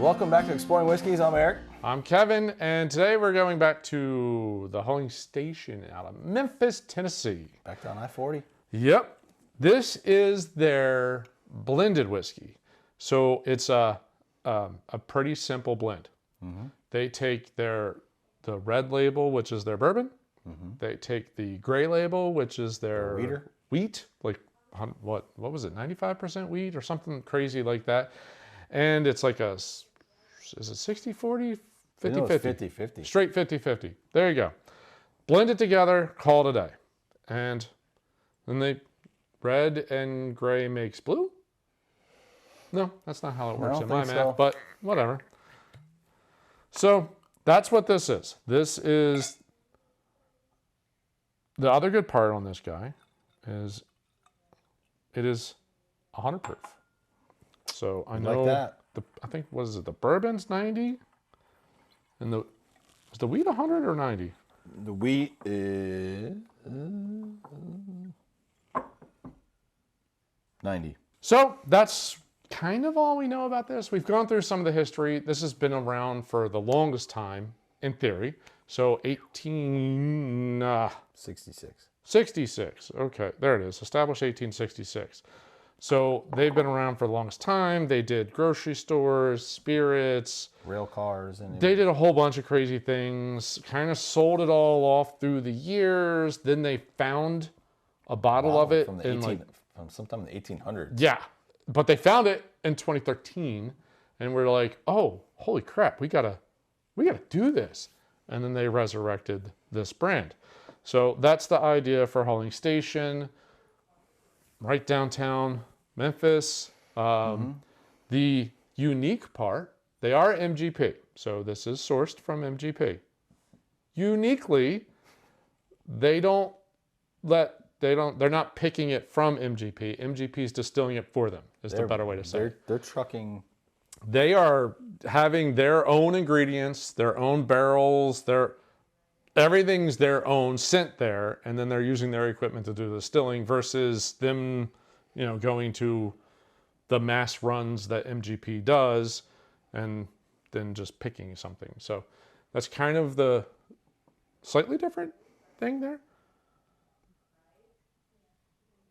Welcome back to Exploring Whiskeys. I'm Eric. I'm Kevin, and today we're going back to the Huling Station out of Memphis, Tennessee. Back down I-40. Yep. This is their blended whiskey. So it's a pretty simple blend. Mm-hmm. They take the red label, which is their bourbon. Mm-hmm. They take the gray label, which is their wheat, like what was it, 95% wheat or something crazy like that. And it's like is it 60-40, 50-50? 50-50. Straight 50-50. There you go. Blend it together, call it a day. And then red and gray makes blue? No, that's not how it works in my math, but whatever. So that's what this is. This is, the other good part on this guy is it is 100 proof. So I know, like that. I think, what is it, the bourbon's 90? And is the wheat 100 or 90? The wheat is 90. So that's kind of all we know about this. We've gone through some of the history. This has been around for the longest time, in theory. So 66. 66. Okay, there it is. Established 1866. So they've been around for the longest time. They did grocery stores, spirits, rail cars, and they did a whole bunch of crazy things. Kind of sold it all off through the years. Then they found a bottle of it from sometime in the 1800s. Yeah, but they found it in 2013, and we're like, oh, holy crap, we gotta do this. And then they resurrected this brand. So that's the idea for Huling Station, right downtown Memphis. The unique part, they are MGP. So this is sourced from MGP. Uniquely, they're not picking it from MGP. MGP is distilling it for them, is the better way to say it. They're trucking. They are having their own ingredients, their own barrels, everything's their own sent there, and then they're using their equipment to do the distilling versus them, going to the mass runs that MGP does and then just picking something. So that's kind of the slightly different thing there.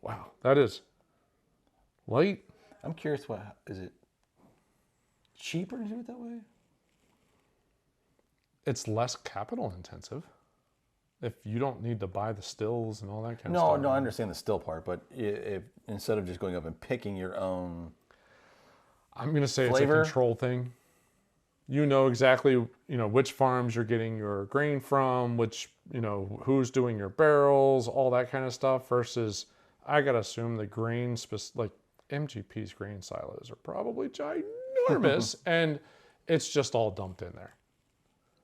Wow, that is light. I'm curious, is it cheaper to do it that way? It's less capital intensive. If you don't need to buy the stills and all that kind of stuff. No, I understand the still part, but if instead of just going up and picking your own, I'm going to say flavor, it's a control thing. You know exactly, which farms you're getting your grain from, which, who's doing your barrels, all that kind of stuff, versus I got to assume the grain, like MGP's grain silos are probably ginormous and it's just all dumped in there.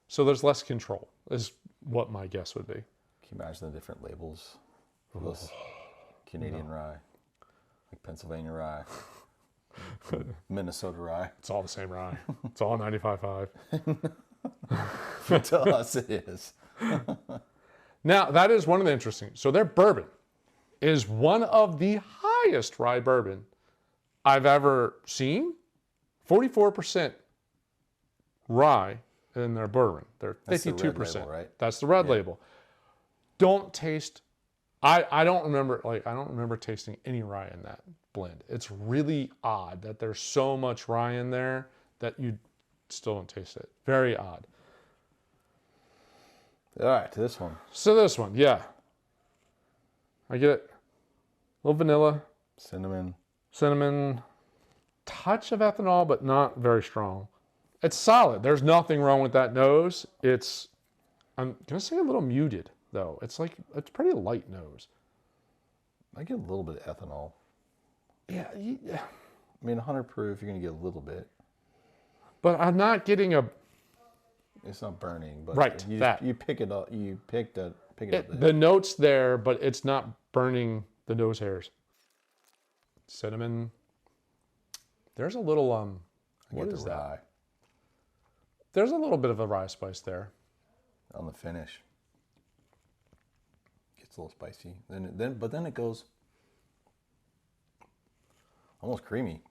So there's less control, is what my guess would be. Can you imagine the different labels for this Canadian rye? Like Pennsylvania rye, Minnesota rye. It's all the same rye. It's all 95.5. To us it is. Now, that is one of the interesting. So their bourbon is one of the highest rye bourbon I've ever seen. 44% rye in their bourbon. They're 52%. That's the red label, right? That's the red label. Don't taste. I don't remember tasting any rye in that blend. It's really odd that there's so much rye in there that you still don't taste it. Very odd. All right, to this one. So this one, yeah. I get it. A little vanilla. Cinnamon. Touch of ethanol, but not very strong. It's solid. There's nothing wrong with that nose. I'm going to say a little muted, though. It's pretty light nose. I get a little bit of ethanol. Yeah. I mean, 100 proof, you're going to get a little bit. But I'm not getting It's not burning, but right, you pick it up. You pick it up. The note's there, but it's not burning the nose hairs. Cinnamon. There's a little, what is that? Rye. There's a little bit of a rye spice there. On the finish. Gets a little spicy. But then it goes almost creamy.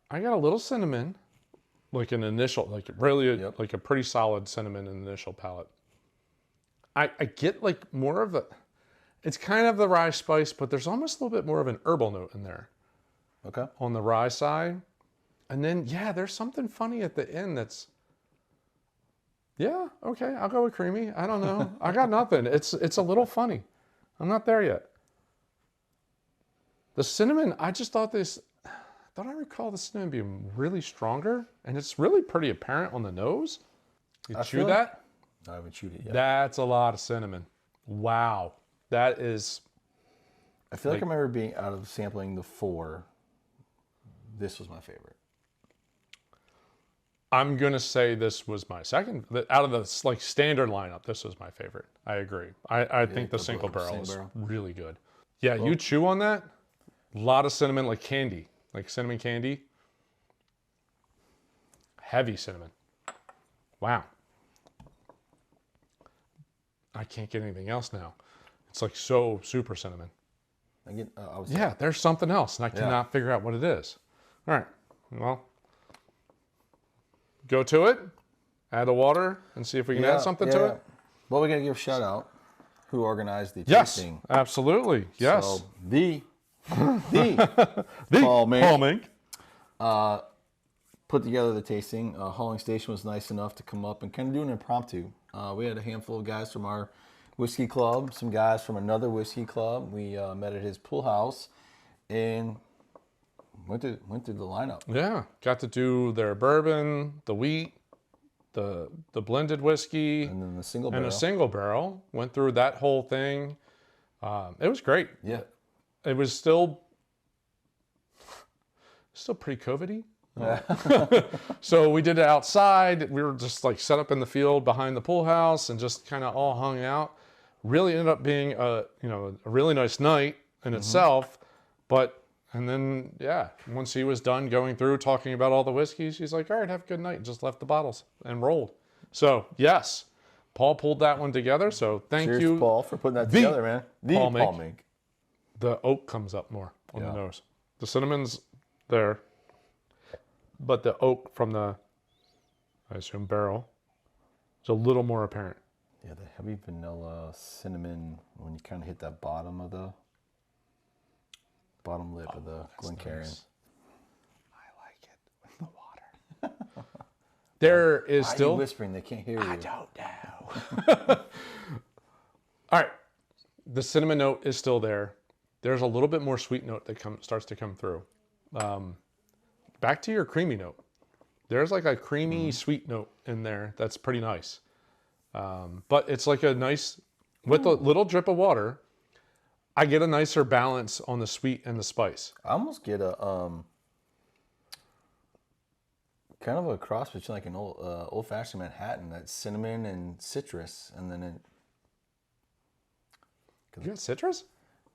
I got a little cinnamon. like an initial, like really Yep. like a pretty solid cinnamon initial palate. I get like more of a, it's kind of the rye spice, but there's almost a little bit more of an herbal note in there Okay. on the rye side. And then, yeah, there's something funny at the end that's, yeah, okay, I'll go with creamy. I don't know. I got nothing. It's a little funny. I'm not there yet. The cinnamon, I just thought I recall the cinnamon being really stronger, and it's really pretty apparent on the nose. You chew feel that? I haven't chewed it yet. That's a lot of cinnamon. Wow. That is, I feel like I remember being out of sampling the 4. This was my favorite. I'm going to say this was my second. Out of the like standard lineup, this was my favorite. I agree. I think the single barrel is really good. Yeah, you chew on that, a lot of cinnamon, like candy, like cinnamon candy. Heavy cinnamon. Wow. I can't get anything else now. It's like so super cinnamon. Yeah, there's something else, and I cannot figure out what it is. All right, well, go to it, add the water, and see if we can add something to it. Well, we're going to give a shout out who organized the Yes, tasting. absolutely. Yes. So the Paul Mink put together the tasting. Huling Station was nice enough to come up and kind of do an impromptu. We had a handful of guys from our whiskey club, some guys from another whiskey club. We met at his pool house and went through the lineup. Yeah, got to do their bourbon, the wheat, the blended whiskey, And then the single barrel. and a single barrel. Went through that whole thing. It was great. Yeah. It was still pre-COVID-y. So we did it outside. We were just like set up in the field behind the pool house and just kind of all hung out. Really ended up being a really nice night in itself. And then once he was done going through talking about all the whiskeys, he's like, all right, have a good night, and just left the bottles and rolled. So yes, Paul pulled that one together. So thank Cheers you, to Paul, for putting that together, man. The Paul Paul Mink. Mink. The oak comes up more on the nose. The cinnamon's there, but the oak from the, I assume, barrel is a little more apparent. Yeah, the heavy vanilla cinnamon when you kind of hit that bottom of the bottom lip of the Glencairn. Nice. I like it with the water. There is Why are still you whispering? They can't hear you. I don't know. All right, the cinnamon note is still there. There's a little bit more sweet note that starts to come through. Back to your creamy note. There's like a creamy sweet note in there that's pretty nice. But it's like a nice, with a little drip of water, I get a nicer balance on the sweet and the spice. I almost get a kind of a cross between like an old-fashioned Manhattan, that cinnamon and citrus, and then it. You got citrus?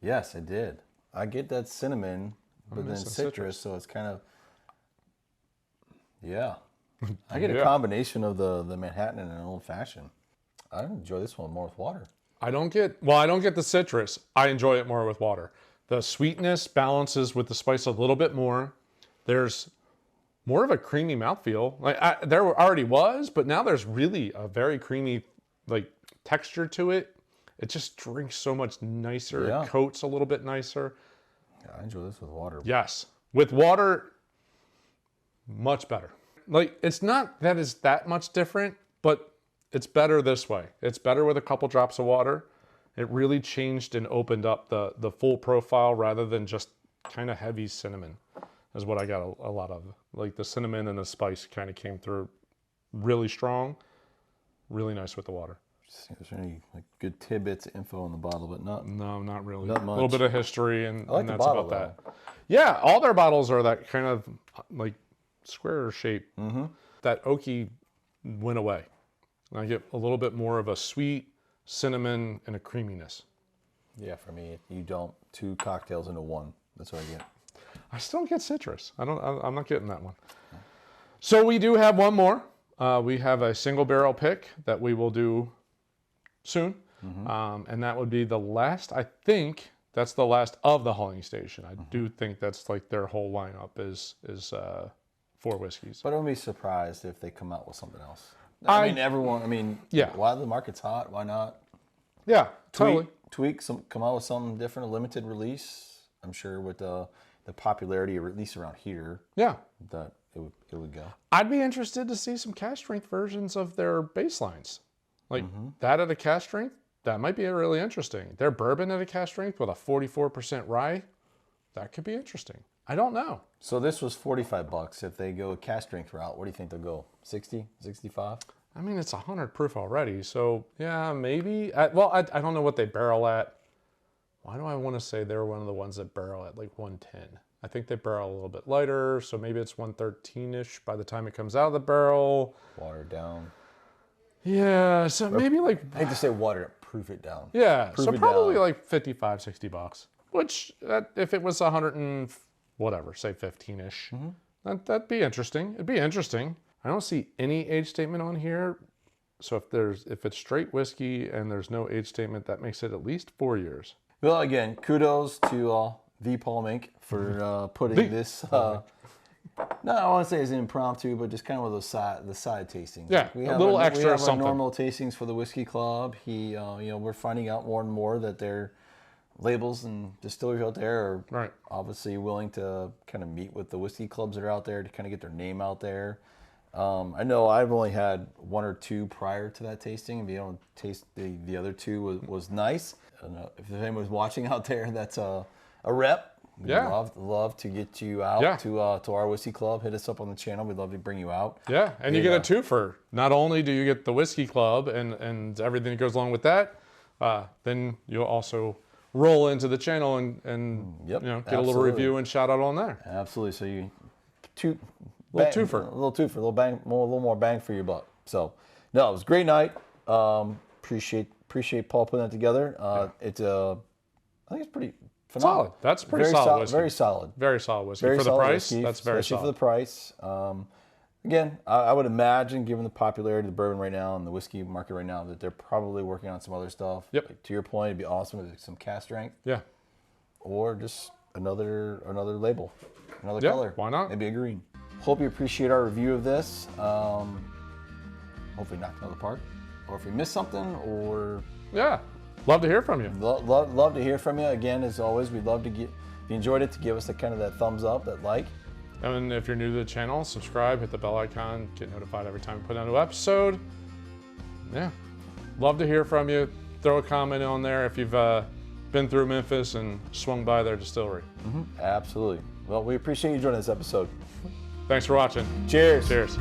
Yes, I did. I get that cinnamon, but then missing citrus, so it's kind of. Yeah, I get a combination of the Manhattan and an old-fashioned. I enjoy this one more with water. I don't get the citrus. I enjoy it more with water. The sweetness balances with the spice a little bit more. There's more of a creamy mouthfeel. There already was, but now there's really a very creamy like texture to it. It just drinks so much nicer. Yeah. It coats a little bit nicer. Yeah, I enjoy this with water. Yes. With water, much better. Like, it's not that it's that much different, but it's better this way. It's better with a couple drops of water. It really changed and opened up the full profile rather than just kind of heavy cinnamon is what I got a lot of. Like the cinnamon and the spice kind of came through really strong, really nice with the water. Is there any like good tidbits of info in the bottle, but not. No, not really. Not A much. little bit of history and I like the that's bottle, about that. Yeah, all their bottles are that kind of like square shape. Mm-hmm. That oaky went away. I get a little bit more of a sweet cinnamon and a creaminess. Yeah, for me, you don't 2 cocktails into 1. That's what I get. I still don't get citrus. I'm not getting that one. So we do have one more. We have a single barrel pick that we will do soon. And that would be the last, I think that's the last of the Huling Station. I do think that's like their whole lineup is for whiskeys. But I wouldn't be surprised if they come out with something else. I mean, yeah. Why the market's hot? Why not? Yeah, totally. Come out with something different, a limited release. I'm sure with the popularity, at least around here, Yeah. that it would go. I'd be interested to see some cask strength versions of their baselines. Like that at a cask strength, that might be really interesting. Their bourbon at a cask strength with a 44% rye, that could be interesting. I don't know. So this was $45. If they go a cask strength route, what do you think they'll go? 60, 65? I mean, it's 100 proof already. So yeah, maybe. I don't know what they barrel at. Why do I want to say they're one of the ones that barrel at like 110? I think they barrel a little bit lighter. So maybe it's 113-ish by the time it comes out of the barrel. Watered down. Yeah, so maybe like... I hate to say water, proof it down. Yeah, Proof so it probably down. like $55-$60. Which, if it was 100 and whatever, say 15-ish, that'd be interesting. It'd be interesting. I don't see any age statement on here. So if it's straight whiskey and there's no age statement, that makes it at least 4 years. Well, again, kudos to the Paul Mink for putting this... no, I want to say it's an impromptu, but just kind of the side tastings. Yeah, we a have little our, extra we have something. Our normal tastings for the Whiskey Club. We're finding out more and more that their labels and distilleries out there are Right. obviously willing to kind of meet with the whiskey clubs that are out there to kind of get their name out there. I know I've only had one or two prior to that tasting, and being able to taste the other two was nice. I don't know if anyone's watching out there, that's a rep. We'd love to get you out to our whiskey club. Hit us up on the channel. We'd love to bring you out. Yeah, and you get a twofer. Not only do you get the whiskey club and everything that goes along with that, then you'll also roll into the channel and get a little review and shout out on there. Absolutely. So you twofer. A little more bang for your buck. So no, it was a great night. Appreciate Paul putting that together. I think it's pretty phenomenal. Solid. That's pretty solid whiskey. Very solid. Very solid whiskey. Very For the solid price, whiskey, that's very especially solid. for the price. Again, I would imagine, given the popularity of the bourbon right now and the whiskey market right now, that they're probably working on some other stuff. Yep. Like, to your point, it'd be awesome with some cask strength. Yeah. Or just another label, another Yeah, color. why not? Maybe a green. Hope you appreciate our review of this. Hopefully knocked it out of the park. Or if we missed something, or... Yeah. Love to hear from you. Love to hear from you. Again, as always, we'd love to if you enjoyed it, to give us that thumbs up, that like. And if you're new to the channel, subscribe, hit the bell icon, get notified every time we put out a new episode. Yeah. Love to hear from you. Throw a comment on there if you've been through Memphis and swung by their distillery. Absolutely. Well, we appreciate you joining this episode. Thanks for watching. Cheers. Cheers.